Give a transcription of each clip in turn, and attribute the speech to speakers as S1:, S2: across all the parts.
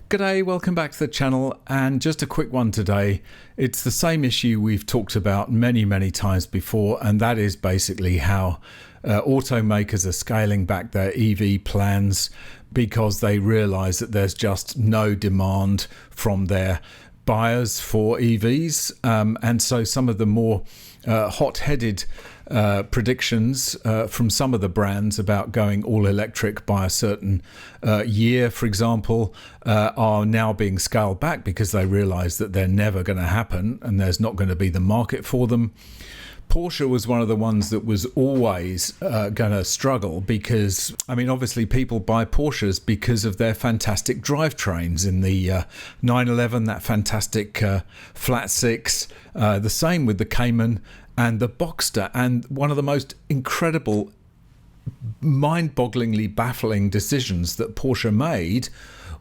S1: G'day, welcome back to the channel, and just a quick one today. It's the same issue we've talked about many times before, and that is basically how automakers are scaling back their EV plans because they realize that there's just no demand from their buyers for EVs, and so some of the more hot-headed predictions from some of the brands about going all electric by a certain year, for example, are now being scaled back because they realize that they're never going to happen and there's not going to be the market for them. Porsche was one of the ones that was always going to struggle because, I mean, obviously people buy Porsches because of their fantastic drivetrains in the 911, that fantastic flat six, the same with the Cayman and the Boxster. And one of the most incredible, mind-bogglingly baffling decisions that Porsche made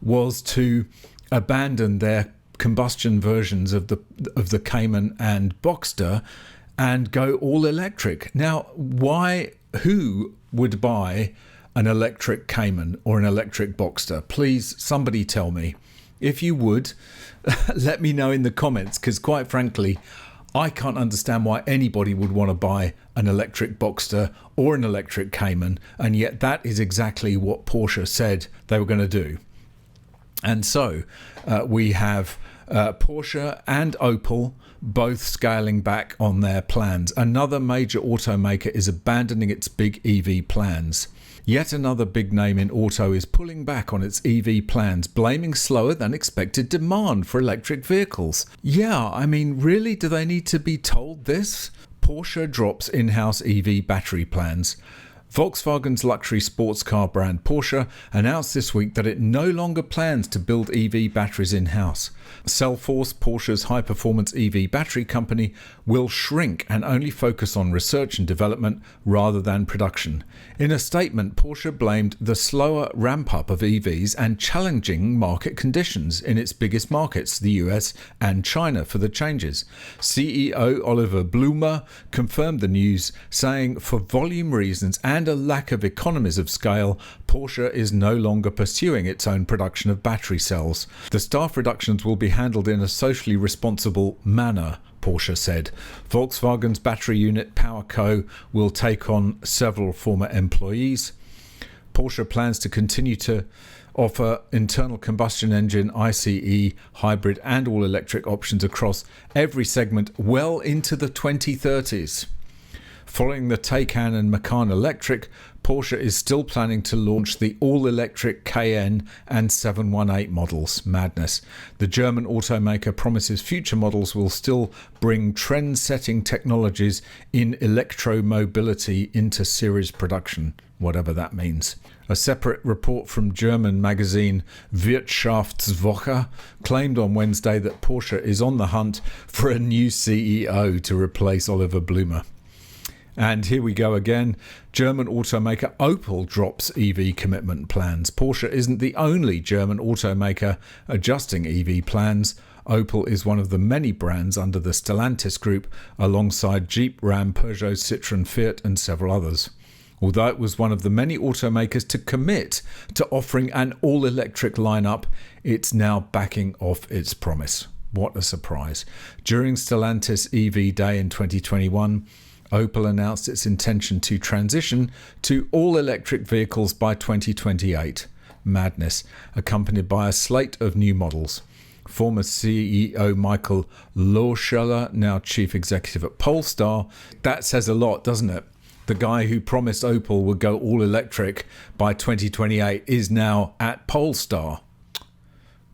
S1: was to abandon their combustion versions of the Cayman and Boxster and go all electric. Now, who would buy an electric Cayman or an electric Boxster? Please, somebody tell me. If you would, let me know in the comments, because quite frankly, I can't understand why anybody would want to buy an electric Boxster or an electric Cayman, and yet that is exactly what Porsche said they were going to do. And so we have Porsche and Opel both scaling back on their plans. Another major automaker is abandoning its big EV plans. Yet another big name in auto is pulling back on its EV plans, blaming slower than expected demand for electric vehicles. Yeah, I mean, really, do they need to be told this? Porsche drops in-house EV battery plans. Volkswagen's luxury sports car brand Porsche announced this week that it no longer plans to build EV batteries in-house. Cellforce, Porsche's high-performance EV battery company, will shrink and only focus on research and development rather than production. In a statement, Porsche blamed the slower ramp-up of EVs and challenging market conditions in its biggest markets, the US and China, for the changes. CEO Oliver Blume confirmed the news, saying, "For volume reasons and a lack of economies of scale, Porsche is no longer pursuing its own production of battery cells. The staff reductions will be handled in a socially responsible manner," Porsche said. Volkswagen's battery unit PowerCo will take on several former employees. Porsche plans to continue to offer internal combustion engine, ICE, hybrid and all-electric options across every segment well into the 2030s. Following the Taycan and Macan Electric, Porsche is still planning to launch the all-electric Cayenne and 718 models. Madness. The German automaker promises future models will still bring trend-setting technologies in electromobility into series production, whatever that means. A separate report from German magazine Wirtschaftswoche claimed on Wednesday that Porsche is on the hunt for a new CEO to replace Oliver Blume. And here we go again. German automaker Opel drops EV commitment plans. Porsche isn't the only German automaker adjusting EV plans. Opel is one of the many brands under the Stellantis group, alongside Jeep, Ram, Peugeot, Citroën, Fiat and several others. Although it was one of the many automakers to commit to offering an all-electric lineup, it's now backing off its promise. What a surprise. During Stellantis EV Day in 2021, Opel announced its intention to transition to all-electric vehicles by 2028. Madness, accompanied by a slate of new models. Former CEO Michael Lohscheller, now chief executive at Polestar. That says a lot, doesn't it? The guy who promised Opel would go all-electric by 2028 is now at Polestar.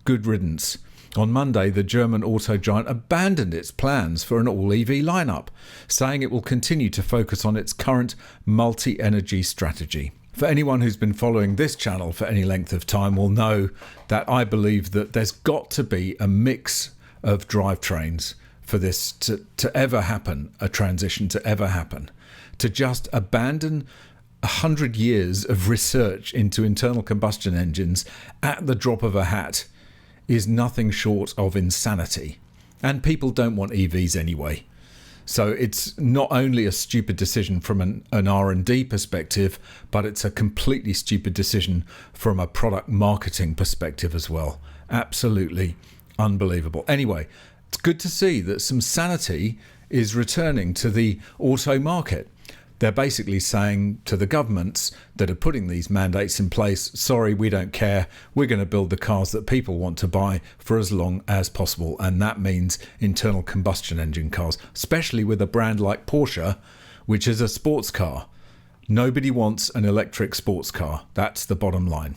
S1: Good riddance. On Monday, the German auto giant abandoned its plans for an all-EV lineup, saying it will continue to focus on its current multi-energy strategy. For anyone who's been following this channel for any length of time will know that I believe that there's got to be a mix of drivetrains for this to ever happen, a transition to ever happen. To just abandon 100 years of research into internal combustion engines at the drop of a hat is nothing short of insanity. And people don't want EVs anyway. So it's not only a stupid decision from an R&D perspective, but it's a completely stupid decision from a product marketing perspective as well. Absolutely unbelievable. Anyway, it's good to see that some sanity is returning to the auto market. They're basically saying to the governments that are putting these mandates in place, sorry, we don't care. We're going to build the cars that people want to buy for as long as possible. And that means internal combustion engine cars, especially with a brand like Porsche, which is a sports car. Nobody wants an electric sports car. That's the bottom line.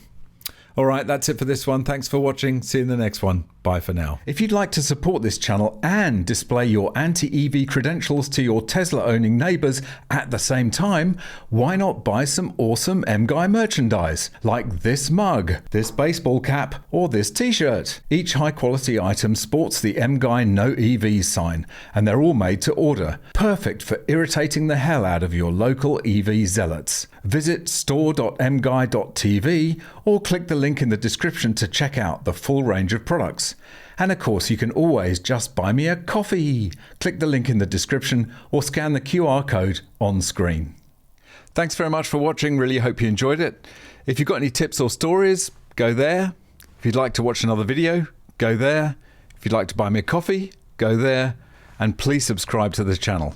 S1: All right, that's it for this one. Thanks for watching. See you in the next one. Bye for now. If you'd like to support this channel and display your anti-EV credentials to your Tesla-owning neighbours at the same time, why not buy some awesome MGUY merchandise, like this mug, this baseball cap, or this t-shirt. Each high-quality item sports the MGUY No EV sign, and they're all made to order. Perfect for irritating the hell out of your local EV zealots. Visit store.mguy.tv or click the link in the description to check out the full range of products. And of course, you can always just buy me a coffee. Click the link in the description or scan the QR code on screen. Thanks very much for watching. Really hope you enjoyed it. If you've got any tips or stories, go there. If you'd like to watch another video, go there. If you'd like to buy me a coffee, go there. And please subscribe to the channel.